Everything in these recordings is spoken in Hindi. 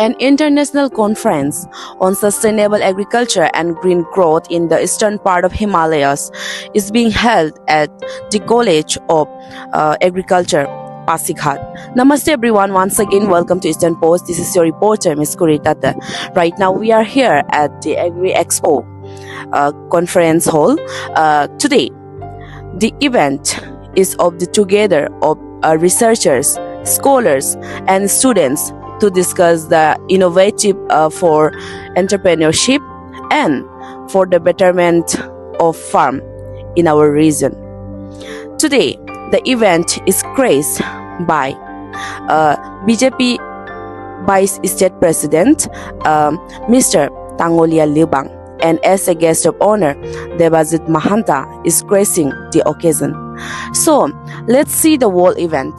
An international conference on sustainable agriculture and green growth in the eastern part of Himalayas is being held at the College of Agriculture, Pasighat. Namaste everyone, once again welcome to Eastern Post. This is your reporter Ms. Kuritata. Right now we are here at the Agri Expo conference hall. Today the event is of the together of researchers, scholars and students to discuss the innovative for entrepreneurship and for the betterment of farm in our region. Today, the event is graced by BJP Vice State President Mr. Tangolia Liubang, and as a guest of honor, Debajit Mahanta is gracing the occasion. So, let's see the whole event.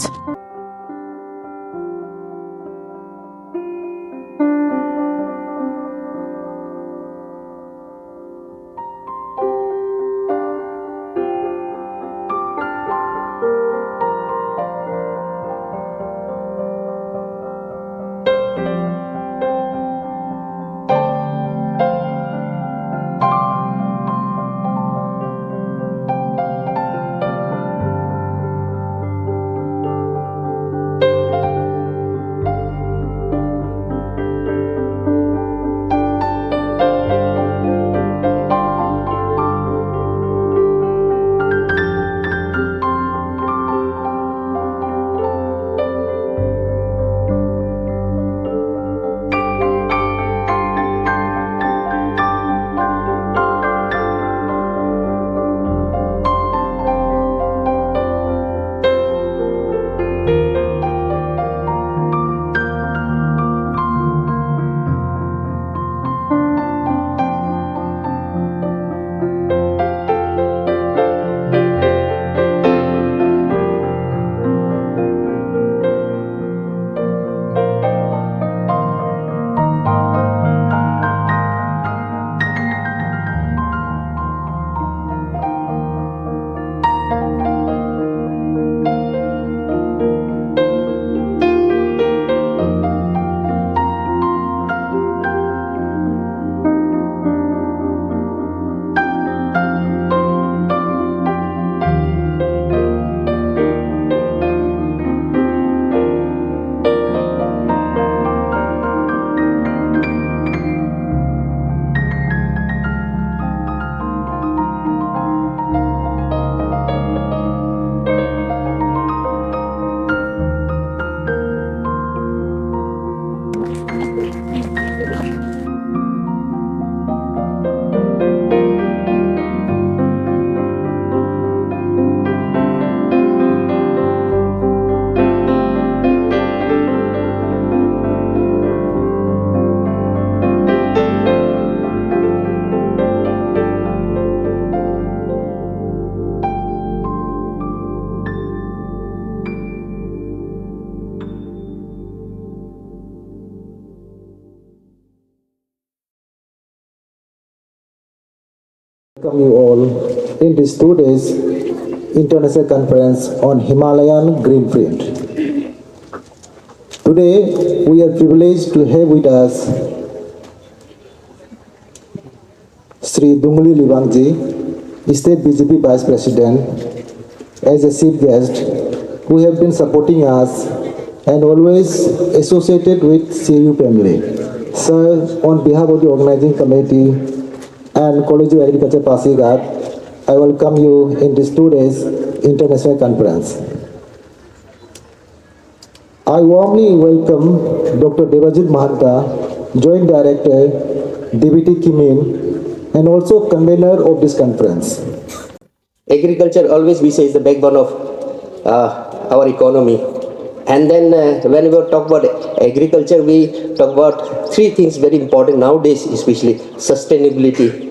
Welcome you all in this 2 days international conference on Himalayan Greenprint. Today we are privileged to have with us Sri Dunguli Libangji, State BJP Vice President, as a chief guest, who have been supporting us and always associated with CU family. Sir, on behalf of the organizing committee and College of Agriculture Pasighat, I welcome you in this 2 days international conference. I warmly welcome Dr. Debajit Mahanta, Joint Director, DBT Kimin, and also convener of this conference. Agriculture, always we say, is the backbone of our economy. And then when we talk about agriculture, we talk about three things very important nowadays, especially sustainability.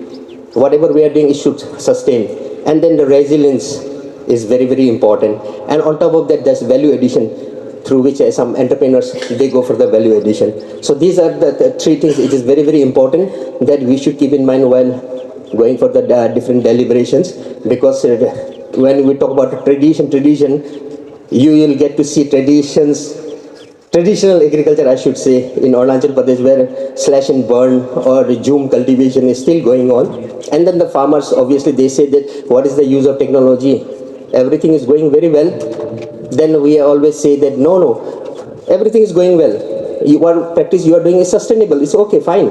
Whatever we are doing, it should sustain. And then the resilience is very, very important. And on top of that, there's value addition, through which some entrepreneurs, they go for the value addition. So these are the three things. It is very, very important that we should keep in mind while going for the different deliberations, because when we talk about tradition, you will get to see traditions traditional agriculture, I should say, in Arunachal Pradesh, where slash and burn or zoom cultivation is still going on. And then the farmers, obviously, they say that what is the use of technology? Everything is going very well. Then we always say that no, everything is going well. What practice you are doing is sustainable. It's okay, fine.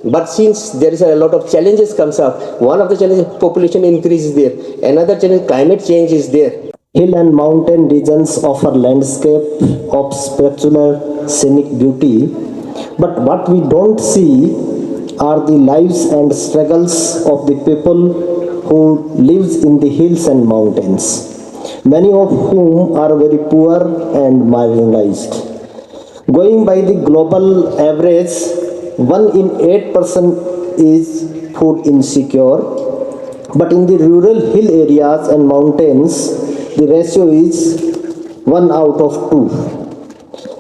But since there is a lot of challenges comes up, one of the challenges, population increase is there. Another challenge, climate change is there. Hill and mountain regions offer landscape of spectacular scenic beauty, but what we don't see are the lives and struggles of the people who lives in the hills and mountains, many of whom are very poor and marginalized. Going by the global average, 1 in 8 person is food insecure, but in the rural hill areas and mountains, the ratio is 1 out of 2.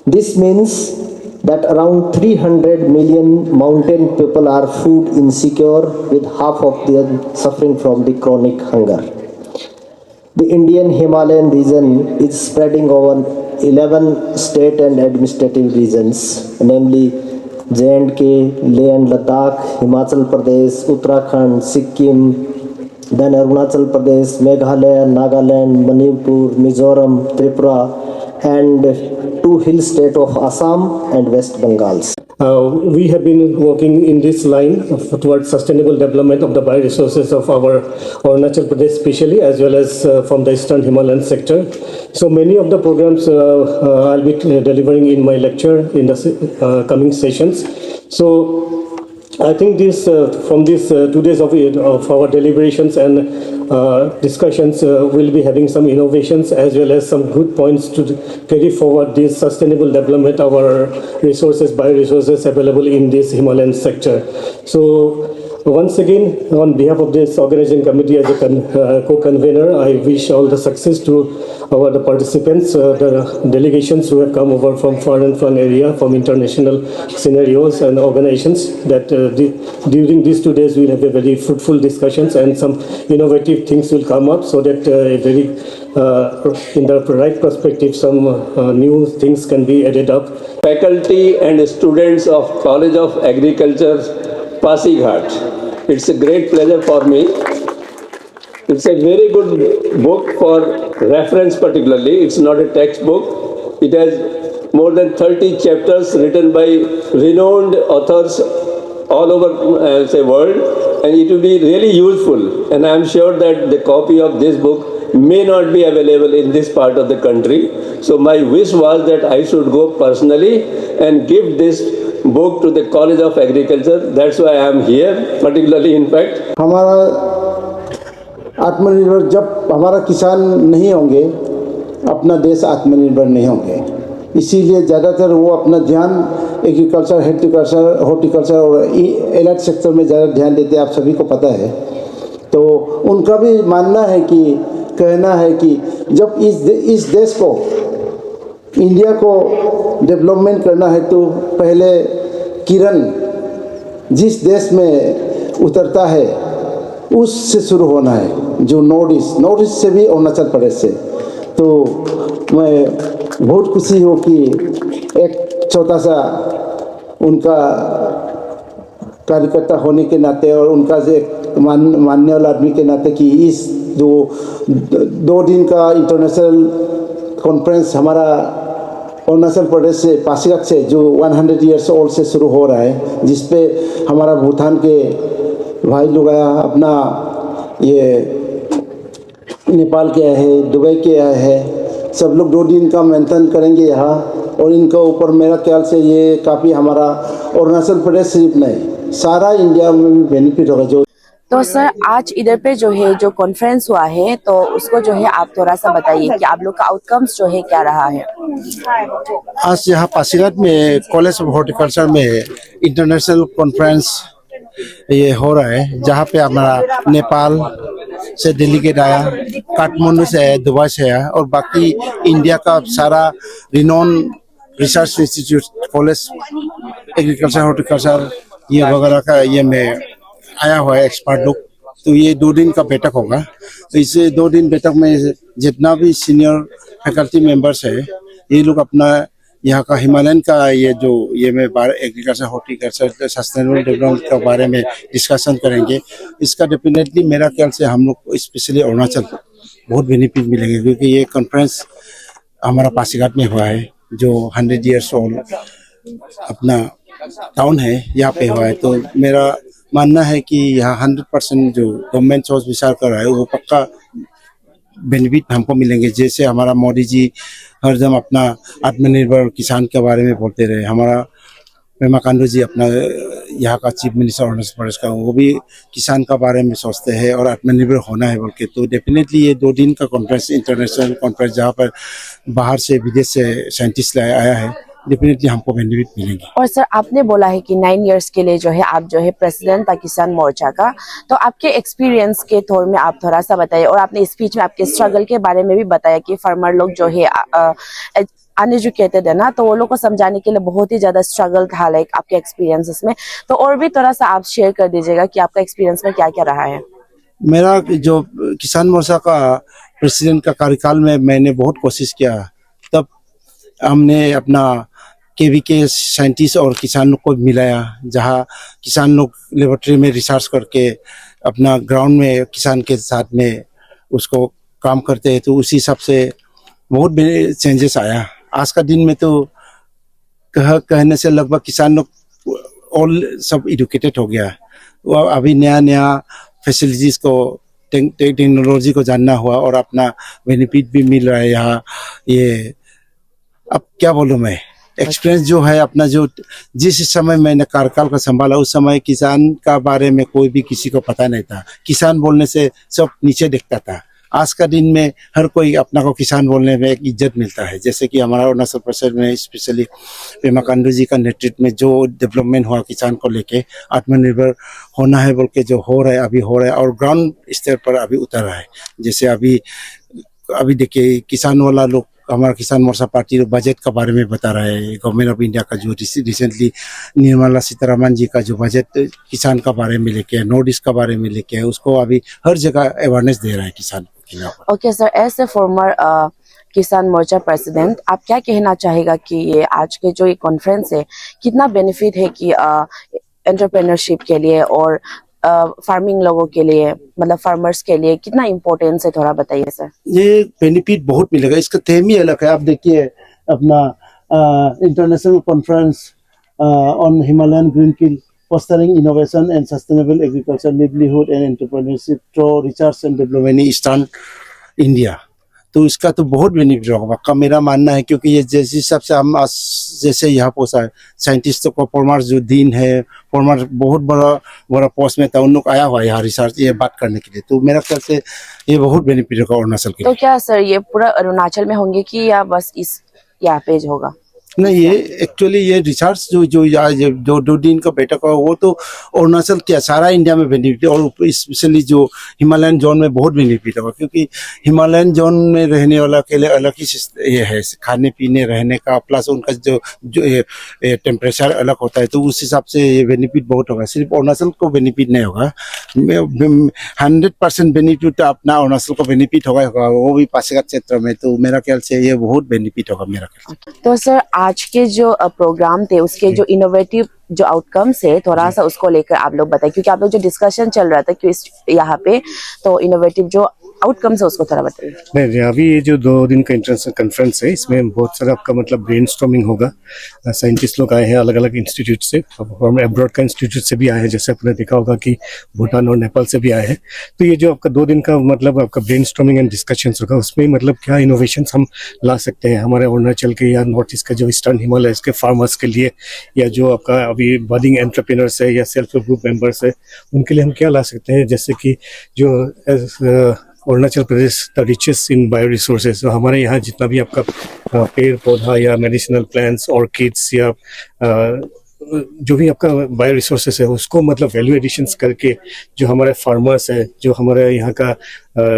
This means that around 300 million mountain people are food insecure, with half of them suffering from the chronic hunger. The Indian Himalayan region is spreading over 11 state and administrative regions, namely J&K, Leh and Ladakh, Himachal Pradesh, Uttarakhand, Sikkim, then Arunachal Pradesh, Meghalaya, Nagaland, Manipur, Mizoram, Tripura, and 2 hill state of Assam and West Bengal. We have been working in this line towards sustainable development of the bioresources of our Arunachal Pradesh, especially as well as from the eastern Himalayan sector. So many of the programs I'll be delivering in my lecture in the coming sessions. So I think this from these 2 days of our deliberations and discussions, we'll be having some innovations as well as some good points to carry forward this sustainable development of our resources, bioresources available in this Himalayan sector. So once again, on behalf of this organizing committee as a co-convener, I wish all the success to the participants, the delegations who have come over from far and flung area, from international scenarios and organizations, that during these 2 days we'll have a very fruitful discussions and some innovative things will come up, so that in the right perspective, some new things can be added up. Faculty and students of College of Agriculture, Pasighat. It's a great pleasure for me. It's a very good book for reference particularly. It's not a textbook. It has more than 30 chapters written by renowned authors all over the world, and it will be really useful. And I'm sure that the copy of this book may not be available in this part of the country. So my wish was that I should go personally and give this book to the College of Agriculture. That's why I am here, particularly in fact. हमारा आत्मनिर्भर, जब हमारा किसान नहीं होंगे, अपना देश आत्मनिर्भर नहीं होंगे। इसीलिए ज़्यादातर वो अपना ध्यान एग्रीकल्चर, हॉर्टिकल्चर और एलाइड सेक्टर में ज़्यादा ध्यान देते हैं, आप सभी को पता है। तो उनका भी मानना है कि, कहना है कि जब इस देश को, इंडिया को डेवलपमेंट करना है, तो पहले किरण जिस देश में उतरता है उससे शुरू होना है, जो नॉर्थ ईस्ट से भी, अरुणाचल प्रदेश से। तो मैं बहुत खुशी हूँ कि एक छोटा सा उनका कार्यकर्ता होने के नाते और उनका एक मानने वाला आदमी के नाते कि इस 2 दिन का इंटरनेशनल कॉन्फ्रेंस हमारा अरुणाचल प्रदेश से, पासीघाट से, जो 100 ईयर्स ओल्ड से शुरू हो रहा है, जिस पे हमारा भूटान के भाई लोग आया, अपना ये नेपाल के आए हैं, दुबई के आए हैं, सब लोग 2 दिन का मेंटेन करेंगे यहाँ। और इनका ऊपर मेरा ख्याल से ये काफ़ी हमारा अरुणाचल प्रदेश सिर्फ नहीं, सारा इंडिया में भी बेनिफिट होगा। जो तो सर, आज इधर पे जो है जो कॉन्फ्रेंस हुआ है, तो उसको जो है आप थोड़ा सा बताइए कि आप लोग का आउटकम्स जो है क्या रहा है। आज यहाँ पासीघाट में कॉलेज ऑफ हॉर्टिकल्चर में इंटरनेशनल कॉन्फ्रेंस ये हो रहा है, जहाँ पे हमारा नेपाल से डेलीगेट आया, काठमांडू से आया, दुबई से आया, और बाकी इंडिया का सारा renowned research institute, college agriculture, horticulture ये वगैरह का ये में आया हुआ है एक्सपर्ट लोग। तो ये 2 दिन का बैठक होगा। तो इसे 2 दिन बैठक में जितना भी सीनियर फैकल्टी मेंबर्स है, ये लोग अपना यहाँ का हिमालयन का ये मैं एग्रीकल्चर हॉर्टिकल्चर सस्टेनेबल डेवलपमेंट के बारे में डिस्कशन करेंगे। इसका डेफिनेटली मेरा ख्याल से हम लोग स्पेशली अरुणाचल बहुत बेनिफिट मिलेंगे, क्योंकि ये कॉन्फ्रेंस हमारा पासीघाट में हुआ है, जो 100 ईयर्स ओल्ड अपना टाउन है, यहाँ पे हुआ है। तो मेरा मानना है कि यहाँ 100% जो गवर्नमेंट सोच विचार कर रहा है वो पक्का बेनिफिट हमको मिलेंगे। जैसे हमारा मोदी जी हरदम अपना आत्मनिर्भर किसान के बारे में बोलते रहे, हमारा पेमा खांडू जी अपना यहाँ का चीफ मिनिस्टर अरुणाचल प्रदेश का, वो भी किसान का बारे में सोचते हैं और आत्मनिर्भर होना है बोल के। तो डेफिनेटली ये 2 दिन का कॉन्फ्रेंस, इंटरनेशनल कॉन्फ्रेंस, जहाँ पर बाहर से विदेश से साइंटिस्ट आया है, डेफिनेटली हमको बेनिफिट मिलेंगे। और सर, आपने बोला है कि 9 इयर्स के लिए जो है आप जो है प्रेसिडेंट था किसान मोर्चा का, तो आपके एक्सपीरियंस के तौर में आप थोड़ा सा बताइए। और आपने स्पीच में आपके स्ट्रगल के बारे में भी बताया कि फार्मर लोग जो है अनएजुकेटेड है ना, तो वो लोग को समझाने के लिए बहुत ही ज्यादा स्ट्रगल था लाइक आपके एक्सपीरियंसेस में। तो और भी थोड़ा सा आप शेयर कर दीजिएगा कि आपका एक्सपीरियंस में क्या क्या रहा है। मेरा जो किसान मोर्चा का प्रेसिडेंट का कार्यकाल में मैंने बहुत कोशिश किया, तब हमने अपना केवीके साइंटिस्ट और किसान लोग को मिलाया, जहाँ किसान लोग लेबोरेटरी में रिसर्च करके अपना ग्राउंड में किसान के साथ में उसको काम करते हैं। तो उसी हिसाब से बहुत चेंजेस आया। आज का दिन में तो कहने से लगभग किसान लोग ऑल सब एजुकेटेड हो गया। वो अभी नया नया फैसिलिटीज को टेक्नोलॉजी को जानना हुआ और अपना बेनिफिट भी मिल रहा है यहाँ। ये अब क्या बोलूँ मैं, एक्सपीरियंस जो है अपना, जो जिस समय मैंने कार्यकाल को संभाला उस समय किसान का बारे में कोई भी किसी को पता नहीं था। किसान बोलने से सब नीचे देखता था। आज का दिन में हर कोई अपना को किसान बोलने में एक इज्जत मिलता है। जैसे कि हमारा अरुणाचल प्रदेश में स्पेशली पेमा खांडू जी का नेतृत्व में जो डेवलपमेंट हुआ किसान को लेके, आत्मनिर्भर होना है बोल के जो हो रहा है, अभी हो रहा है और ग्राउंड स्तर पर अभी उतर रहा है। जैसे अभी देखिए किसान वाला लोग, हमारा किसान मोर्चा पार्टी बजट का बारे में बता रहा है। गवर्नमेंट ऑफ इंडिया का जो रिसेंटली निर्मला सीतारमण जी का जो बजट किसान का बारे में लेके है, नॉर्थ ईस्ट का बारे में लेके है, उसको अभी हर जगह अवेयरनेस दे रहा है किसान। Okay sir, as a former Kisan Morcha president, आप क्या कहना चाहेगा कि ये आज के जो ये कॉन्फ्रेंस है कितना बेनिफिट है कि एंटरप्रेन्योरशिप के लिए और फार्मिंग लोगों के लिए, मतलब फार्मर्स के लिए कितना इम्पोर्टेंस है, थोड़ा बताइए सर। ये बेनिफिट बहुत मिलेगा, इसका थीम ही अलग है। आप देखिए अपना international conference on Himalayan greenfield fostering innovation and sustainable agriculture, livelihood and entrepreneurship through research and development in Eastern India। तो इसका तो बहुत बेनिफिट होगा पक्का, मेरा मानना है। क्योंकि ये जिस हिसाब से हम आज जैसे यहाँ पोसा है, साइंटिस्टों को फॉर्मर जो दिन है, फॉर्मर बहुत बड़ा पोस्ट में था, उन लोग आया हुआ है यहाँ रिसर्च ये बात करने के लिए। तो मेरा ख्याल से ये बहुत बेनिफिट होगा अरुणाचल के लिए। तो क्या सर ये पूरा अरुणाचल में होंगे कि या बस इस यहाँ पे होगा? नहीं, ये एक्चुअली ये रिसर्च जो 2 दिन का बैठक हुआ वो तो अरुणाचल क्या सारा इंडिया में बेनिफिट है, और स्पेशली जो हिमालयन जोन में बहुत बेनिफिट होगा। क्योंकि हिमालयन जोन में रहने वाला के लिए अलग ही ये है, खाने पीने रहने का, प्लस उनका जो टेम्परेचर अलग होता है। तो उस हिसाब से ये बेनिफिट बहुत होगा। सिर्फ अरुणाचल को बेनिफिट नहीं होगा, 100% बेनिफिट अपना अरुणाचल को बेनिफिट होगा, वो भी पासीघाट क्षेत्र में। तो मेरा ख्याल से ये बहुत बेनिफिट होगा मेरा ख्याल से। तो सर आज के जो प्रोग्राम थे उसके जो इनोवेटिव जो आउटकम्स है, थोड़ा सा उसको लेकर आप लोग बताइए, क्योंकि आप लोग जो डिस्कशन चल रहा था कि यहाँ पे, तो इनोवेटिव जो आउटकम्स है उसको थोड़ा बताइए। नहीं, अभी ये जो 2 दिन का इंटरनेशनल कॉन्फ्रेंस है, इसमें बहुत सारा आपका मतलब ब्रेनस्टॉर्मिंग होगा। साइंटिस्ट लोग आए हैं अलग अलग इंस्टीट्यूट से, अब्रॉड का इंस्टीट्यूट से भी आए हैं, जैसे आपने देखा होगा कि भूटान और नेपाल से भी आए हैं। तो ये जो आपका 2 दिन का मतलब आपका ब्रेनस्टॉर्मिंग एंड डिस्कशन होगा, उसमें मतलब क्या इनोवेशन हम ला सकते हैं हमारे अरुणाचल के या नॉर्थ ईस्ट के जो ईस्टर्न हिमालय के फार्मर्स के लिए, या जो आपका अभी बडिंग एंटरप्रेन्योर्स है या सेल्फ हेल्प ग्रुप मेंबर्स है, उनके लिए हम क्या ला सकते हैं। जैसे कि जो Arunachal Pradesh the richest in bio resources, तो हमारे यहाँ जितना भी आपका पेड़ पौधा या मेडिसिनल प्लांट्स, ऑर्किड्स या जो भी आपका बायो रिसोर्सेज है, उसको मतलब वैल्यू एडिशंस करके जो हमारे फार्मर्स है, जो हमारे यहाँ का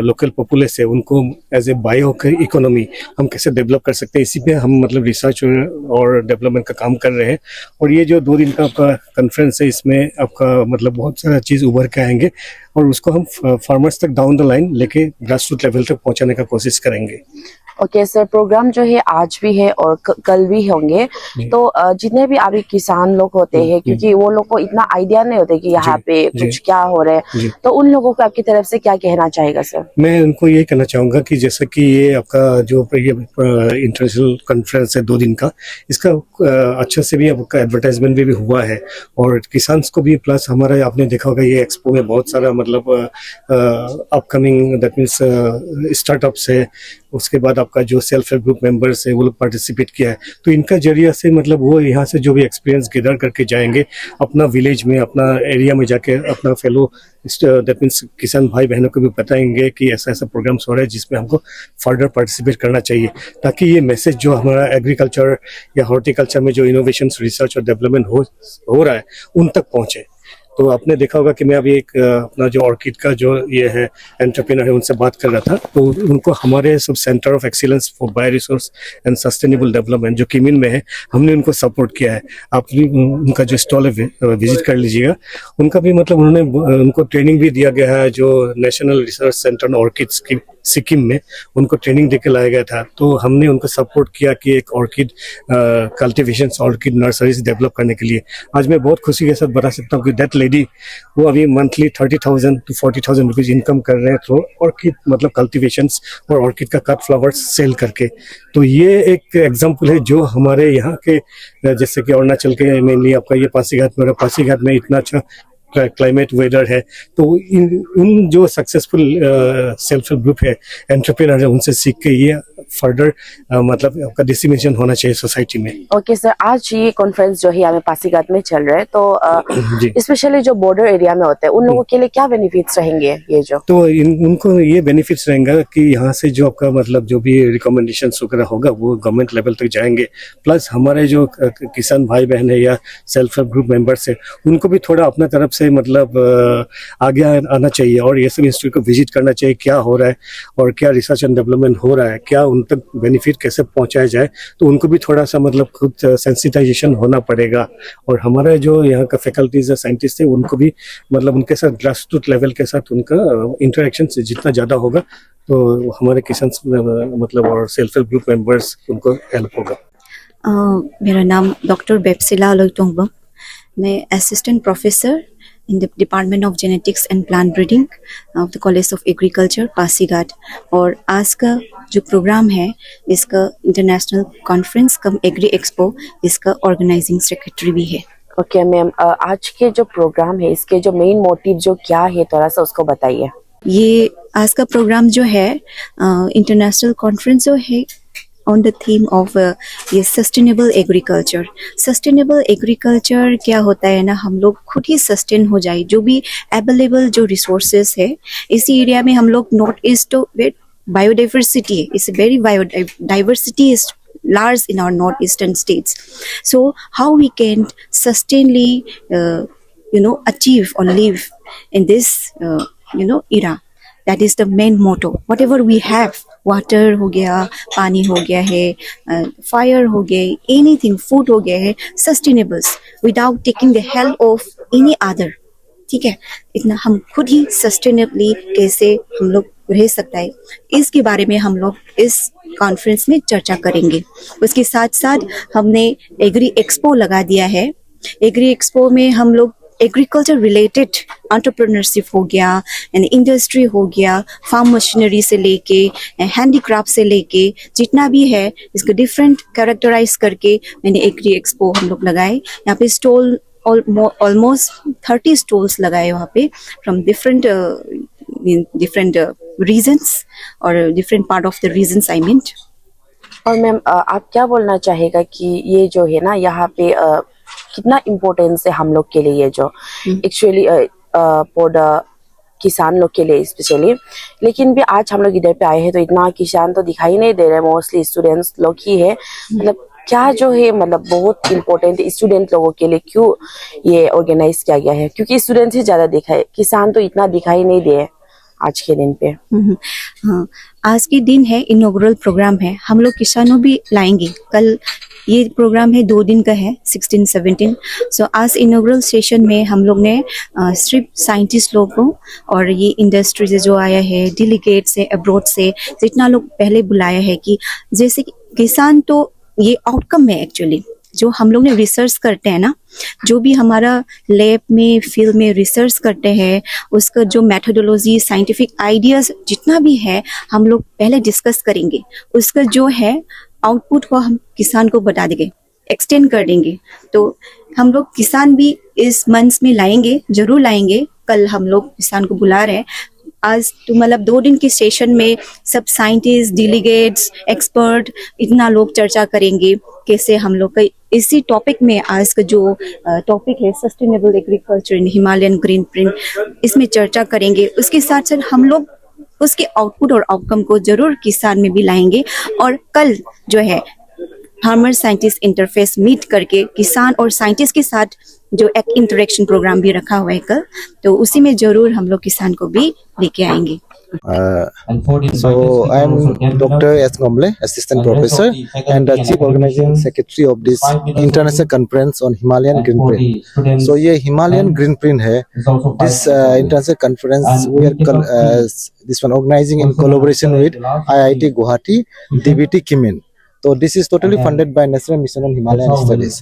लोकल पॉपुलेस है, उनको एज ए बायो इकोनॉमी हम कैसे डेवलप कर सकते हैं, इसी पे हम मतलब रिसर्च और डेवलपमेंट का काम कर रहे हैं। और ये जो 2 दिन का आपका कॉन्फ्रेंस है, इसमें आपका मतलब बहुत सारा चीज़ उभर के आएंगे और उसको हम फार्मर्स तक डाउन द लाइन लेके ग्रास रूट लेवल तक पहुँचाने का कोशिश करेंगे। ओके सर, प्रोग्राम जो है आज भी है और कल भी होंगे। तो जितने भी अभी किसान लोग होते हैं, क्योंकि वो लोग को इतना आइडिया नहीं होता कि यहाँ पे कुछ क्या हो रहा है, तो उन लोगों को आपकी तरफ से क्या कहना चाहेगा सर? मैं उनको ये कहना चाहूँगा कि जैसा कि ये आपका जो ये इंटरनेशनल कॉन्फ्रेंस है 2 दिन का, इसका अच्छा से भी आपका एडवर्टाइजमेंट भी हुआ है और किसान को भी, प्लस हमारा आपने देखा होगा ये एक्सपो में बहुत सारा मतलब अपकमिंग दैट मीन्स स्टार्टअप्स है, उसके बाद आपका जो सेल्फ हेल्प ग्रुप मेंबर्स है वो लोग पार्टिसिपेट किया है। तो इनका जरिया से मतलब वो यहाँ से जो भी एक्सपीरियंस गेदर करके जाएंगे अपना विलेज में, अपना एरिया में जाके अपना फेलो दैट मीन्स किसान भाई बहनों को भी बताएंगे कि ऐसा ऐसा प्रोग्राम्स हो रहा है जिसमें हमको फर्दर पार्टिसिपेट करना चाहिए, ताकि ये मैसेज जो हमारा एग्रीकल्चर या हॉर्टिकल्चर में जो इनोवेशन, रिसर्च और डेवलपमेंट हो रहा है उन तक पहुँचे। तो आपने देखा होगा कि मैं अभी एक अपना जो ऑर्किड का जो ये है एंटरप्रेन्योर है उनसे बात कर रहा था, तो उनको हमारे sub centre of excellence for bio resource and sustainable development जो किमिन में है, हमने उनको सपोर्ट किया है। आप भी उनका जो स्टॉल है विजिट कर लीजिएगा। उनका भी मतलब उन्होंने उनको ट्रेनिंग भी दिया गया है, जो नेशनल रिसर्च सेंटर ऑर्किड्स की सिक्किम में उनको ट्रेनिंग देके लाया गया था। तो हमने उनको सपोर्ट किया कि एक orchid cultivation, orchid nurseries develop करने के लिए। आज मैं बहुत खुशी के साथ बता सकता हूँ कि दैट लेडी वो अभी मंथली 30,000 to 40,000 रुपीज इनकम कर रहे हैं थ्रू ऑर्किड मतलब कल्टीवेशंस और ऑर्किड का कट फ्लावर्स सेल करके। तो ये एक एग्जाम्पल है जो हमारे यहाँ के जैसे कि अरुणाचल के मेनली आपका ये पासीघाट में, पासीघाट में इतना अच्छा क्लाइमेट वेदर है, तो उन जो सक्सेसफुल सेल्फ हेल्प ग्रुप है, एंटरप्रेन्योर है, उनसे सीख के ये फर्दर मतलब आपका डिसिमिनेशन होना चाहिए सोसाइटी में। ओके सर, आज ये कॉन्फ्रेंस जो है हमें पासीघाट में चल रहा है, तो स्पेशली जो बॉर्डर एरिया में होते हैं उन लोगों के लिए क्या बेनिफिट्स रहेंगे ये जो? तो उनको ये बेनिफिट्स रहेगा कि यहाँ से जो आपका मतलब जो भी रिकमेंडेशन वगैरह होगा वो गवर्नमेंट लेवल तक जाएंगे, प्लस हमारे जो किसान भाई बहन है या सेल्फ हेल्प ग्रुप मेंबर्स है उनको भी थोड़ा अपना तरफ से मतलब आगे आना चाहिए और ये सब इंस्टीट्यूट को विजिट करना चाहिए, क्या हो रहा है और क्या रिसर्च एंड डेवलपमेंट हो रहा है, क्या उन तक बेनिफिट कैसे पहुंचाया जाए। तो उनको भी थोड़ा सा मतलब खुद सेंसिटाइजेशन होना पड़ेगा और हमारा जो यहाँ का फैकल्टीज है, साइंटिस्ट है, उनको भी मतलब उनके साथ ग्रास रूट लेवल के साथ उनका इंटरेक्शन जितना ज़्यादा होगा तो हमारे किसान मतलब और सेल्फ हेल्प ग्रुप मेंबर्स उनको हेल्प होगा। मेरा नाम डॉक्टर बेप्सिला लोइतोंगबम, मैं assistant professor in the Department of Genetics and Plant Breeding of the College of Agriculture, Pasighat. और आज का जो प्रोग्राम है इसका इंटरनेशनल कॉन्फ्रेंस कम एग्री एक्सपो, इसका ऑर्गेनाइजिंग सेक्रेटरी भी है। ओके मैम, आज के जो प्रोग्राम है इसके जो मेन मोटिव जो क्या है थोड़ा सा उसको बताइए। ये आज का प्रोग्राम जो है इंटरनेशनल कॉन्फ्रेंस जो है ऑन द थीम ऑफ ये सस्टेनेबल एग्रीकल्चर। सस्टेनेबल एग्रीकल्चर क्या होता है ना, हम लोग खुद ही सस्टेन हो जाए, जो भी अवेलेबल जो रिसोर्सेस है इसी एरिया में हम लोग नॉर्थ ईस्ट बायोडाइवर्सिटी है, it's very biodiversity is large in our northeastern states. So how we can sustainably achieve or live in this era, that is the main motto. Whatever we have, water हो गया, पानी हो गया है, fire हो गया, anything, food हो गया है, sustainables without taking the help of any other. ठीक है, इतना हम खुद ही सस्टेनेबली कैसे हम लोग रह सकता है, इसके बारे में हम लोग इस कॉन्फ्रेंस में चर्चा करेंगे। उसके साथ साथ हमने एग्री एक्सपो लगा दिया है। एग्री एक्सपो में हम लोग एग्रीकल्चर रिलेटेड एंटरप्रेन्योरशिप हो गया, यानी इंडस्ट्री हो गया, फार्म मशीनरी से लेके हैंडीक्राफ्ट से लेके जितना भी है इसको डिफरेंट कैरेक्टराइज करके मैंने एग्री एक्सपो हम लोग लगाए। यहाँ पे स्टॉल almost 30 stalls लगाए वहाँ पे from different regions और different part of the regions I meant। और मैम आप क्या बोलना चाहेगा कि ये जो है ना यहाँ पे कितना इम्पोर्टेंस है हम लोग के लिए, ये जो एक्चुअली पौधा किसान लोग के लिए स्पेशली, लेकिन भी आज हम लोग इधर पे आए हैं तो इतना किसान तो दिखाई नहीं दे रहे, मोस्टली स्टूडेंट्स लोग ही है। मतलब क्या जो है मतलब बहुत इम्पोर्टेंट स्टूडेंट लोगों के लिए क्यों ये ऑर्गेनाइज किया गया है, क्योंकि स्टूडेंट्स ही ज्यादा दिखा है, किसान तो इतना दिखाई नहीं दे आज के दिन पे। हाँ, आज के दिन है, इनॉग्रल प्रोग्राम है, हम लोग किसानों भी लाएंगे। कल ये प्रोग्राम है 2 दिन का है, 16-17। सो आज इनॉग्रल सेशन में हम लोग ने सिर्फ साइंटिस्ट लोगों और ये इंडस्ट्री से जो आया है, डेलीगेट से, अब्रॉड से जितना लोग पहले बुलाया है कि जैसे कि किसान तो ये आउटकम है एक्चुअली, जो हम लोग ने रिसर्च करते हैं ना, जो भी हमारा लैब में फील्ड में रिसर्च करते हैं, उसका जो मेथोडोलॉजी, साइंटिफिक आइडियाज जितना भी है हम लोग पहले डिस्कस करेंगे। उसका जो है आउटपुट को हम किसान को बता देंगे, एक्सटेंड कर देंगे। तो हम लोग किसान भी इस मंथ में लाएंगे, जरूर लाएंगे। कल हम लोग किसान को बुला रहे हैं। आज तो मतलब 2 दिन के सेशन में सब साइंटिस्ट, डेलीगेट्स, एक्सपर्ट इतना लोग चर्चा करेंगे कैसे हम लोग का इसी टॉपिक में आज का जो टॉपिक है sustainable agriculture in Himalayan green print, इसमें चर्चा करेंगे। उसके साथ साथ हम लोग उसके आउटपुट और आउटकम को जरूर किसान में भी लाएंगे। और कल जो है फार्मर साइंटिस्ट इंटरफेस मीट करके किसान और साइंटिस्ट के साथ जो एक इंटरेक्शन प्रोग्राम भी रखा हुआ है कल, तो उसी में जरूर हम लोग किसान को भी लेके आएंगे। So I am Dr. S. Gomble, Assistant Professor and the Chief Organizing Secretary of this International Conference on Himalayan Green Print. So ये Himalayan Green Print है. This international conference we are this one organizing in collaboration with IIT Guwahati, DBT Kimin. तो this is totally funded by national mission on Himalayan studies.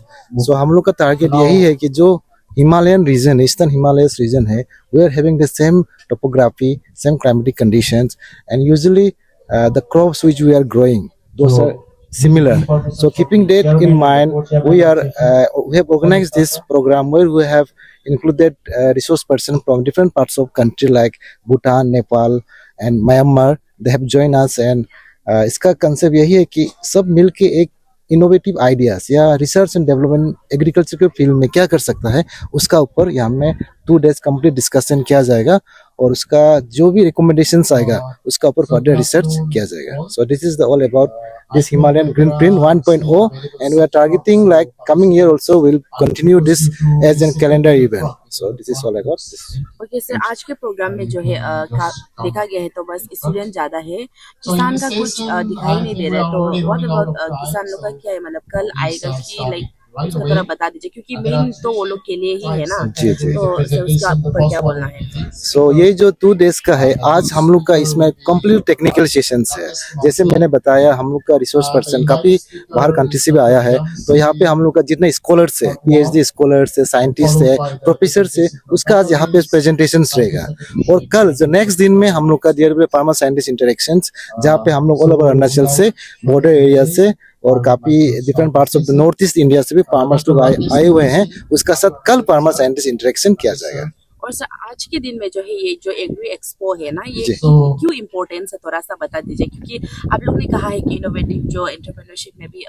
So हम लोग का टारगेट यही है कि जो Himalayan region, eastern Himalayas region है, we are having the same topography, same climatic conditions and usually the crops which we are growing those are similar. So keeping that in mind, we have organized this program where we have included resource person from different parts of country like Bhutan, Nepal and Myanmar. They have joined us and इसका कंसेप्ट यही है कि सब मिलके एक इनोवेटिव आइडियाज या रिसर्च एंड डेवलपमेंट एग्रीकल्चर के फील्ड में क्या कर सकता है उसका ऊपर यहाँ में 2 days कंप्लीट डिस्कशन किया जाएगा और उसका जो भी रिकमेंडेशंस आएगा उसका ऊपर फर्दर रिसर्च किया जाएगा। So this is the all about this Himalayan Green Print 1.0 and we are targeting like coming year also we'll continue this as a calendar event. So this is all about this. Okay sir, आज के प्रोग्राम में जो है देखा गया है तो बस स्टूडेंट ज्यादा है, किसान का कुछ दिखाई नहीं दे रहा है। तो व्हाट अबाउट किसान लोग का क्या है, मतलब कल आएगा कि लाइक उसका थोड़ा बता दीजिए, क्योंकि मेन तो वो लोग के लिए ही है ना। जी जी। तो सर उसका ऊपर क्या बोलना है? सो ये जो 2 days का है, आज हम लोग का इसमें कंप्लीट टेक्निकल सेशंस है। जैसे मैंने बताया हम लोग का रिसोर्स पर्सन काफी बाहर कंट्री से भी आया है, तो यहाँ पे हम लोग का जितने स्कॉलर्स है, PhD स्कॉलर्स है, साइंटिस्ट है, प्रोफेसर है, उसका आज यहाँ पे प्रेजेंटेशन रहेगा। और कल जो नेक्स्ट दिन में हम लोग का देयर फार्मर साइंटिस्ट इंटरेक्शंस, जहाँ पे हम लोग ऑल ओवर अरुणाचल से, बॉर्डर एरिया से और काफी different parts of the north east India से भी फार्मर्स लोग आए हुए हैं। उसका साथ कल फार्मर साइंटिस्ट इंटरेक्शन किया जाएगा। और सर आज के दिन में जो है ये जो एग्री एक्सपो है ना, ये क्यों इम्पोर्टेंस है थोड़ा सा बता दीजिए, क्योंकि आप लोग ने कहा है कि इनोवेटिव जो एंटरप्रेन्योरशिप में भी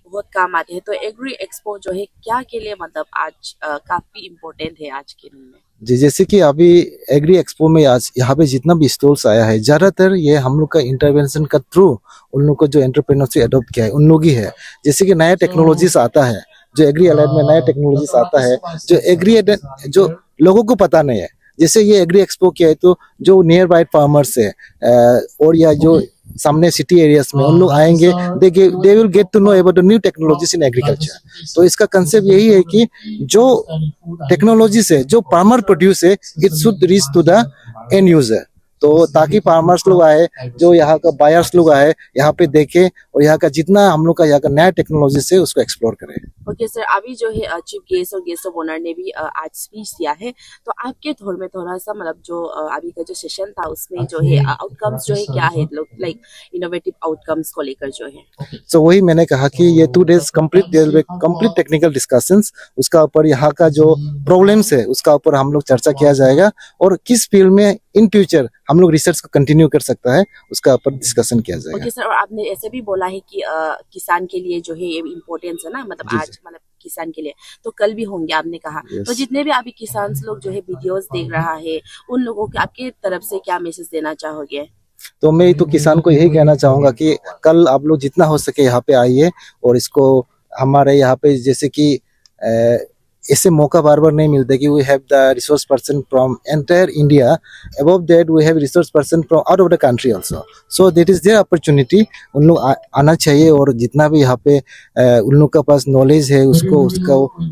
बहुत काम आते हैं। तो एग्री एक्सपो जो है क्या के लिए मतलब आज काफी इम्पोर्टेंट है आज के दिन में? जी, जैसे कि अभी एग्री एक्सपो में आज यहाँ पे जितना भी स्टॉल्स आया है, ज्यादातर ये हम लोग का इंटरवेंशन का थ्रू उन लोग को जो एंटरप्रेन्योरशिप अडॉप्ट किया है उन लोग ही है। जैसे कि नया टेक्नोलॉजीज आता है, जो एग्री अलाइड में नया टेक्नोलॉजीज आता है, जो एग्री जो लोगों को पता नहीं है। जैसे ये एग्री एक्सपो किया है तो जो नियर बाय फार्मर्स है और या जो सामने सिटी एरियाज में उन लोग आएंगे, they will get to know about the new technologies in agriculture. तो इसका कंसेप्ट यही है कि जो टेक्नोलॉजी से जो फार्मर प्रोड्यूस है it should reach to the end user, तो ताकि फार्मर्स लोग आए, जो यहाँ का बायर्स लोग आए, यहाँ पे देखे और यहाँ का जितना हम लोग का यहाँ का नया टेक्नोलॉजी से उसको एक्सप्लोर करें। ओके सर, अभी जो है चीफ गेस्ट और गेस्ट ऑफ ऑनर ने भी आज स्पीच दिया है, तो आपके थोड़ में थोड़ा सा मतलब जो अभी का जो सेशन था उसमें जो है आउटकम्स जो है क्या है, लाइक इनोवेटिव आउटकम्स को लेकर जो है। तो वही मैंने कहा कि ये 2 days कंप्लीट टेक्निकल डिस्कशंस, उसका ऊपर यहाँ का जो प्रॉब्लम्स है उसका ऊपर हम लोग चर्चा किया जाएगा और किस फील्ड में इन फ्यूचर हम लोग रिसर्च को कंटिन्यू कर सकता है उसका ऊपर डिस्कशन किया जाएगा। ओके सर, और आपने ऐसे भी बोला है कि किसान के लिए जो है ये इम्पोर्टेंस है ना, मतलब आज मतलब किसान के लिए, तो कल भी होंगे आपने कहा। तो जितने भी अभी किसान लोग जो है वीडियोस देख रहा है, उन लोगों के आपके तरफ से क्या मैसेज देना चाहोगे? तो मैं तो किसान को यही कहना चाहूंगा कि कल आप लोग जितना हो सके यहाँ पे आइए और इसको हमारे यहाँ पे जैसे कि ऐसे मौका बार बार नहीं मिलता कि we have the resource person from entire India, above that we have resource person from out of the country also. So that is their opportunity, उन लोग आना चाहिए और जितना भी यहाँ पे उन लोग का पास नॉलेज है उसको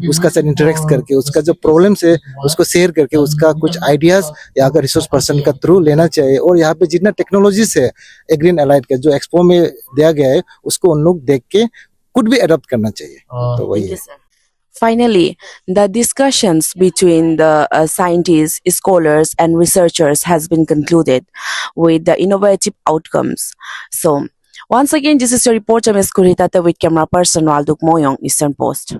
उसका साथ इंटरेक्ट करके उसका जो प्रॉब्लम्स है उसको शेयर करके उसका कुछ आइडियाज यहाँ का रिसोर्स पर्सन का थ्रू लेना चाहिए। और यहाँ पे जितना टेक्नोलॉजीज है एग्रीन एलाइड का जो एक्सपो में दिया गया है उसको उन लोग देख के खुद भी अडॉप्ट करना चाहिए। तो वही है। Finally, the discussions between the scientists, scholars, and researchers has been concluded with the innovative outcomes. So, once again, this is your reporter, Ms. Kuritata, with camera person Walduk Moyong, Eastern Post.